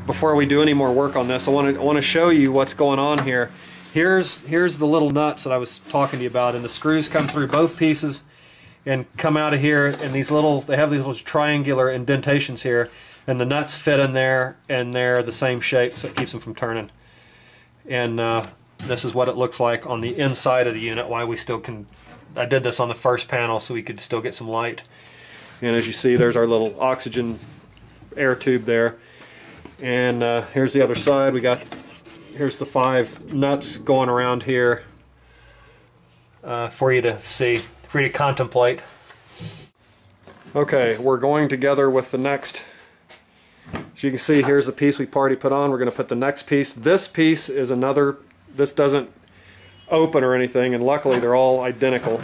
before we do any more work on this, I want to show you what's going on here. Here's the little nuts that I was talking to you about, and the screws come through both pieces and come out of here, and they have these little triangular indentations here, and the nuts fit in there, and they're the same shape, so it keeps them from turning. And this is what it looks like on the inside of the unit. Why we still can, I did this on the first panel so we could still get some light. And as you see, there's our little oxygen air tube there. And here's the other side. Here's the 5 nuts going around here for you to see, for you to contemplate. Okay, we're going together with the next. As you can see, here's the piece we already put on. We're going to put the next piece. This piece is another, this doesn't open or anything, and luckily they're all identical.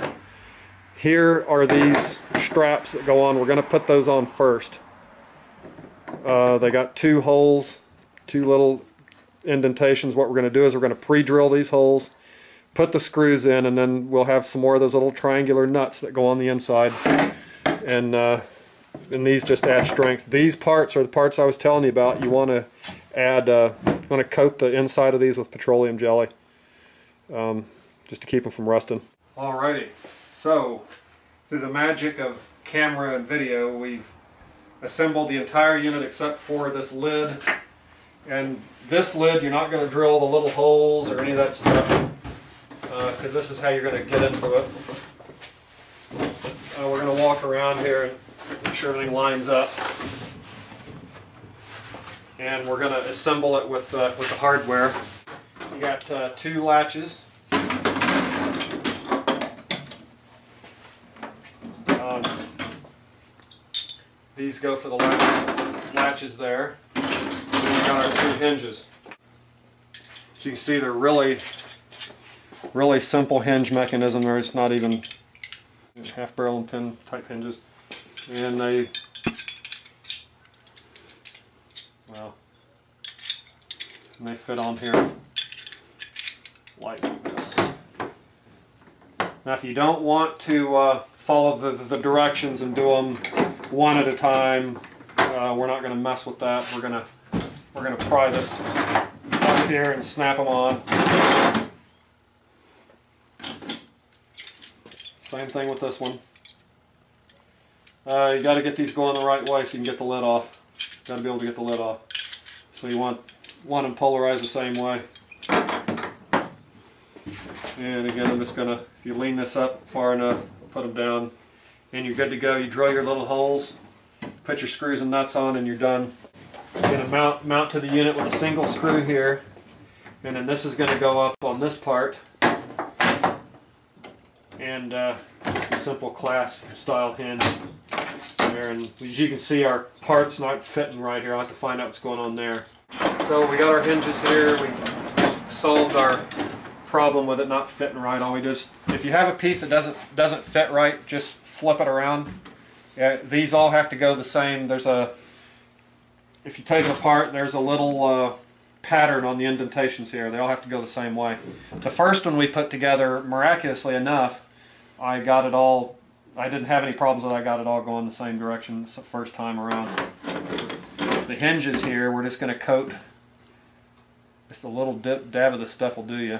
Here are these straps that go on. We're going to put those on first. They got 2 holes, 2 little indentations. What we're going to do is we're going to pre-drill these holes, put the screws in, and then we'll have some more of those little triangular nuts that go on the inside. And these just add strength. These parts are the parts I was telling you about. You want to add, want to coat the inside of these with petroleum jelly, just to keep them from rusting. Alrighty, so through the magic of camera and video, we've assembled the entire unit except for this lid. And this lid, you're not going to drill the little holes or any of that stuff, because this is how you're going to get into it. We're going to walk around here and make sure everything lines up, and we're going to assemble it with the hardware. You got 2 latches. These go for the latches there. And then we got our 2 hinges. As you can see, they're really simple hinge mechanism. There's not even half barrel and pin type hinges. And they fit on here like this. Now if you don't want to follow the directions and do them one at a time, we're not going to mess with that. We're gonna pry this up here and snap them on. Same thing with this one. You got to get these going the right way so you can get the lid off. Got to be able to get the lid off. So you want them polarized the same way. And again, I'm just gonna, if you lean this up far enough, put them down, and you're good to go. You drill your little holes, put your screws and nuts on, and you're done. You're gonna mount to the unit with a single screw here, and then this is gonna go up on this part, and just a simple clasp style hinge there. And as you can see, our part's not fitting right here. I'll have to find out what's going on there. So we got our hinges here. We've solved our problem with it not fitting right. All we do is, if you have a piece that doesn't fit right, just flip it around. These all have to go the same. If you take it apart, there's a little pattern on the indentations here. They all have to go the same way. The first one we put together, miraculously enough, I got it all, I didn't have any problems with it. I got it all going the same direction the first time around. The hinges here, we're just going to coat. Just a little dab of this stuff will do you.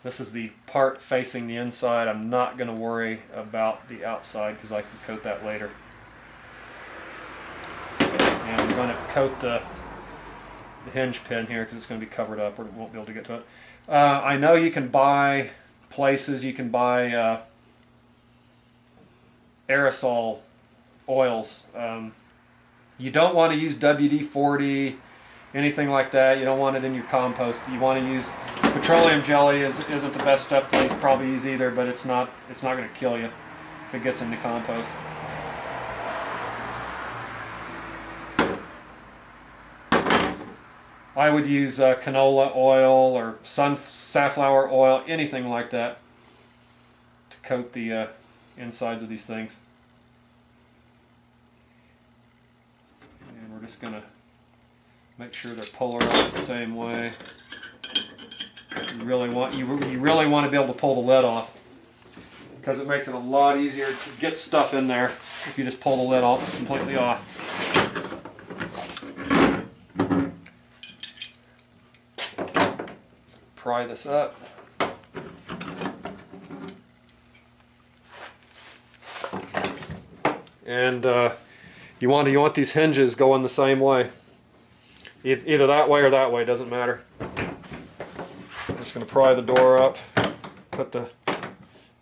This is the part facing the inside. I'm not going to worry about the outside because I can coat that later. And I'm going to coat the hinge pin here because it's going to be covered up or it won't be able to get to it. I know you can buy places, you can buy aerosol oils. You don't want to use WD-40, anything like that. You don't want it in your compost. You want to use petroleum jelly. Isn't the best stuff to probably use either, but it's not going to kill you if it gets into compost. I would use canola oil or safflower oil, anything like that, to coat the insides of these things. And we're just going to make sure they're polarized the same way. You really want to be able to pull the lid off, because it makes it a lot easier to get stuff in there if you just pull the lid off completely off. pry this up. And you want these hinges going the same way. Either that way or that way, doesn't matter. I'm just going to pry the door up, and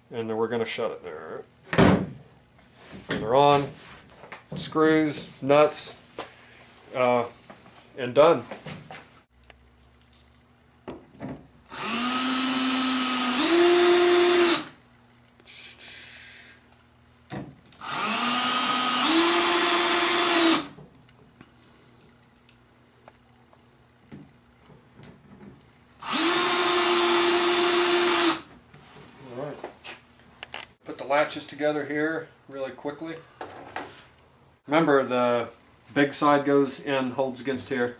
then we're going to shut it there. And they're on, screws, nuts, and done. Latches together here really quickly. Remember, the big side goes in, holds against here.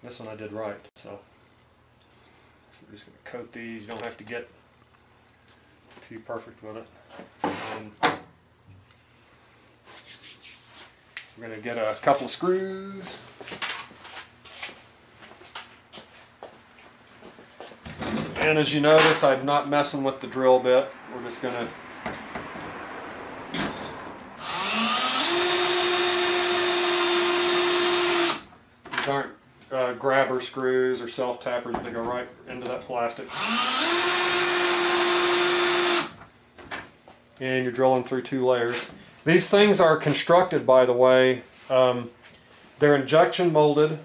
This one I did right, so we're just going to coat these. You don't have to get too perfect with it. We're going to get a couple of screws. And as you notice, I'm not messing with the drill bit. We're just going to these aren't grabber screws or self-tappers. They go right into that plastic. And you're drilling through 2 layers. These things are constructed, by the way. They're injection molded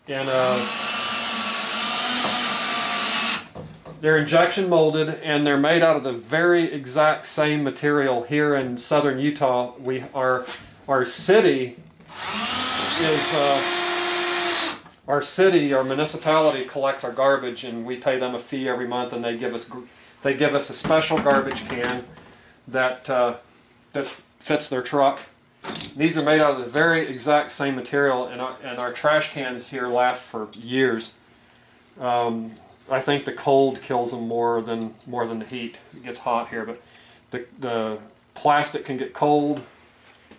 in They're injection molded, and they're made out of the very exact same material. Here in southern Utah, our city, our municipality collects our garbage, and we pay them a fee every month, and they give us a special garbage can that fits their truck. These are made out of the very exact same material, and our trash cans here last for years. I think the cold kills them more than the heat. It gets hot here, but the plastic can get cold,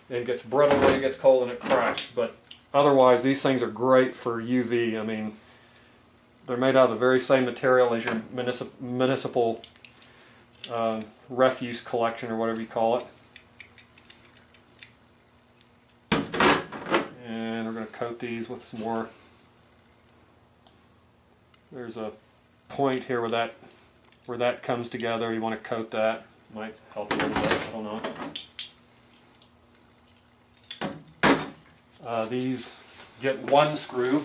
and it gets brittle when it gets cold, and it cracks. But otherwise, these things are great for UV. I mean, they're made out of the very same material as your municipal refuse collection, or whatever you call it. And we're going to coat these with some more. There's a point here where that comes together. You want to coat that. Might help a little bit. I don't know. These get 1 screw.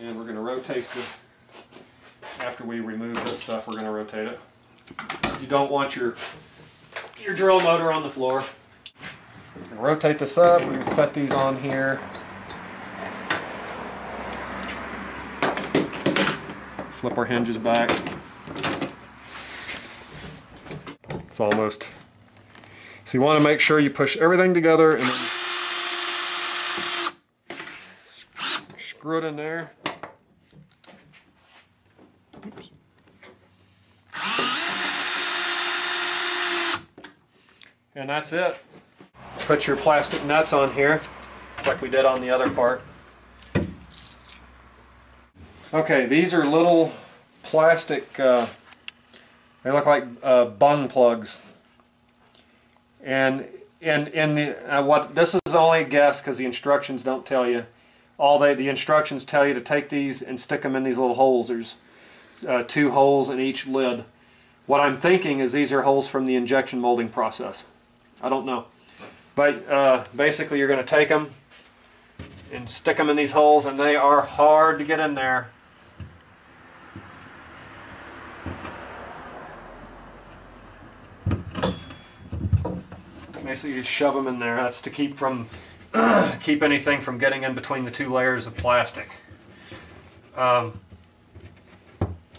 And we're going to rotate after we remove this stuff, we're going to rotate it. You don't want your drill motor on the floor. Rotate this up. We're going to set these on here. Flip our hinges back. It's almost. So you want to make sure you push everything together and then screw it in there. Oops. And that's it. Put your plastic nuts on here, just like we did on the other part. Okay, these are little plastic, they look like bung plugs. And in the this is only a guess because the instructions don't tell you. The instructions tell you to take these and stick them in these little holes. There's 2 holes in each lid. What I'm thinking is these are holes from the injection molding process. I don't know. But basically you're going to take them and stick them in these holes, and they are hard to get in there. Basically you just shove them in there. That's to keep anything from getting in between the 2 layers of plastic.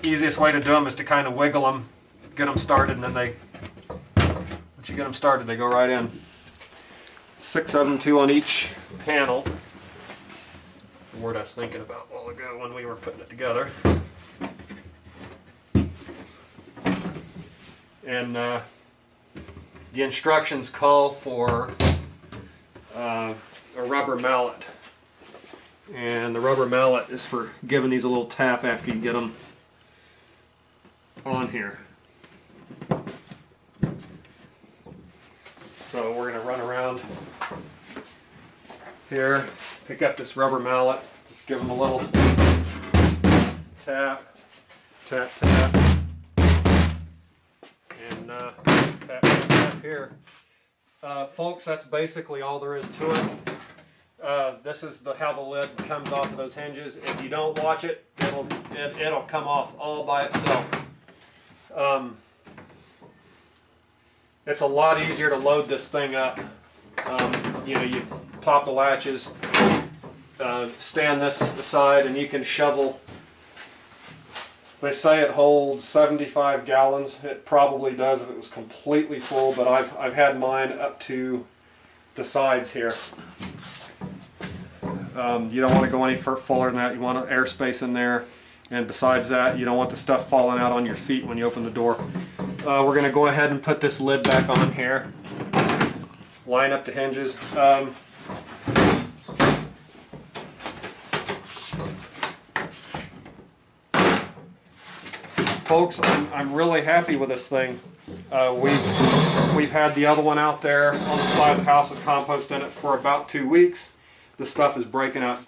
Easiest way to do them is to kind of wiggle them, get them started, and then once you get them started, they go right in. 6 of them, 2 on each panel. The word I was thinking about a while ago when we were putting it together. And the instructions call for a rubber mallet. And the rubber mallet is for giving these a little tap after you get them on here. So we're going to run around here, pick up this rubber mallet, just give them a little tap, tap, tap, and tap, tap, tap here. Folks, that's basically all there is to it. This is how the lid comes off of those hinges. If you don't watch it, it'll come off all by itself. It's a lot easier to load this thing up. You know, you pop the latches, stand this aside, and you can shovel. They say it holds 75 gallons. It probably does if it was completely full, but I've had mine up to the sides here. You don't want to go any fuller than that. You want airspace in there, and besides that, you don't want the stuff falling out on your feet when you open the door. We're going to go ahead and put this lid back on here. Line up the hinges. Folks, I'm really happy with this thing. We've had the other one out there on the side of the house with compost in it for about 2 weeks. The stuff is breaking out.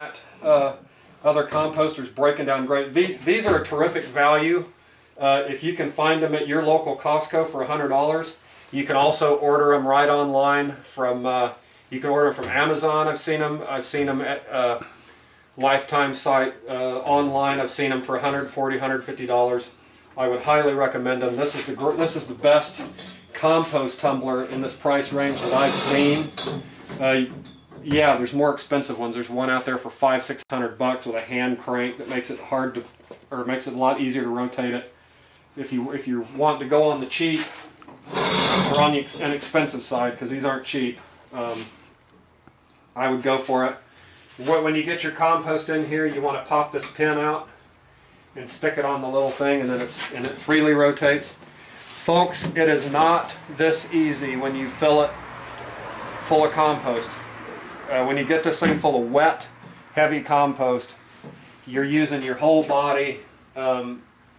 Other composters breaking down great. These are a terrific value. If you can find them at your local Costco for $100, you can also order them right online from. You can order them from Amazon. I've seen them. I've seen them at Lifetime site online. I've seen them for $140, $150. I would highly recommend them. This is the best compost tumbler in this price range that I've seen. Yeah, there's more expensive ones. There's one out there for $500-600 with a hand crank that makes it hard to, or makes it a lot easier to rotate it. If you want to go on the cheap or on the inexpensive side, because these aren't cheap, I would go for it. When you get your compost in here, you want to pop this pin out and stick it on the little thing, and then it freely rotates. Folks, it is not this easy when you fill it full of compost. When you get this thing full of wet, heavy compost, you're using your whole body.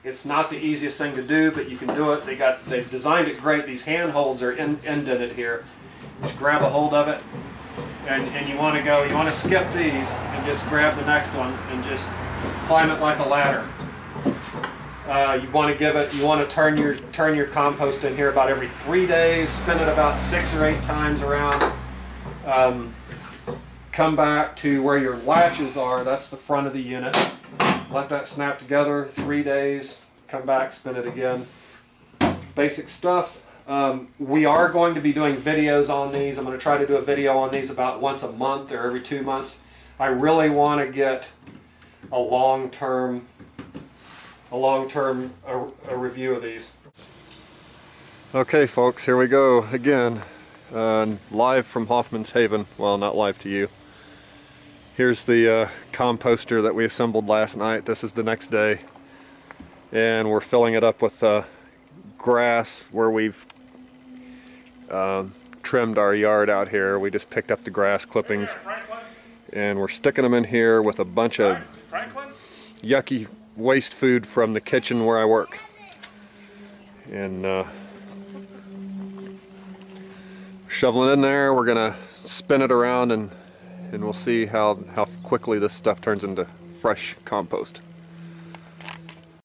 It's not the easiest thing to do, but you can do it. They've designed it great. These handholds are indented here. Just grab a hold of it, and you want to skip these and just grab the next one and just climb it like a ladder. You want to turn your compost in here about every 3 days. Spin it about 6 or 8 times around. Come back to where your latches are. That's the front of the unit. Let that snap together. 3 days. Come back, spin it again. Basic stuff. We are going to be doing videos on these. I'm going to try to do a video on these about once a month or every 2 months. I really want to get a long-term review of these. Okay, folks, here we go again. Live from Hoffman's Haven. Well, not live to you. Here's the composter that we assembled last night. This is the next day, and we're filling it up with grass where we've trimmed our yard out here. We just picked up the grass clippings, and we're sticking them in here with a bunch of yucky waste food from the kitchen where I work. And shoveling in there, we're gonna spin it around, and we'll see how quickly this stuff turns into fresh compost.